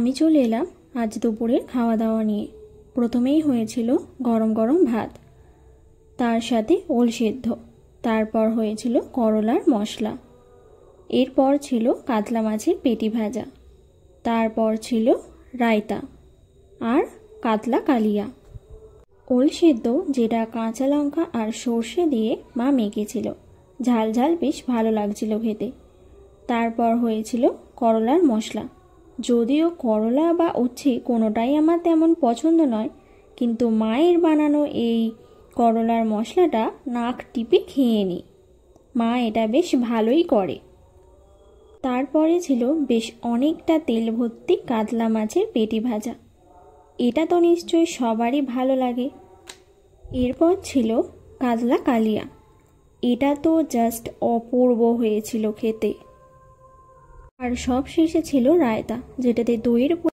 আমি চলে এলাম আজ দুপুরের খাওয়া দাওয়া নিয়ে। প্রথমেই হয়েছিল গরম গরম ভাত, তার সাথে ওল সেদ্ধ, তারপর হয়েছিল করলার মশলা, এরপর ছিল কাতলা মাছের পেটি ভাজা, তারপর ছিল রায়তা আর কাতলা কালিয়া। ওল সেদ্ধ যেটা কাঁচা লঙ্কা আর সর্ষে দিয়ে মা মেখেছিল, ঝাল ঝাল বেশ ভালো লাগছিল খেতে। তারপর হয়েছিল করলার মশলা। যদিও করলা বা উচ্ছে কোনোটাই আমার তেমন পছন্দ নয়, কিন্তু মায়ের বানানো এই করলার মশলাটা নাক টিপে খেয়ে নিই। মা এটা বেশ ভালোই করে। তারপরে ছিল বেশ অনেকটা তেল ভর্তি কাতলা মাছের পেটি ভাজা। এটা তো নিশ্চয়ই সবারই ভালো লাগে। এরপর ছিল কাতলা কালিয়া। এটা তো জাস্ট অপূর্ব হয়েছিল খেতে। আর সব শেষে ছিল রায়তা, যেটাতে দইয়ের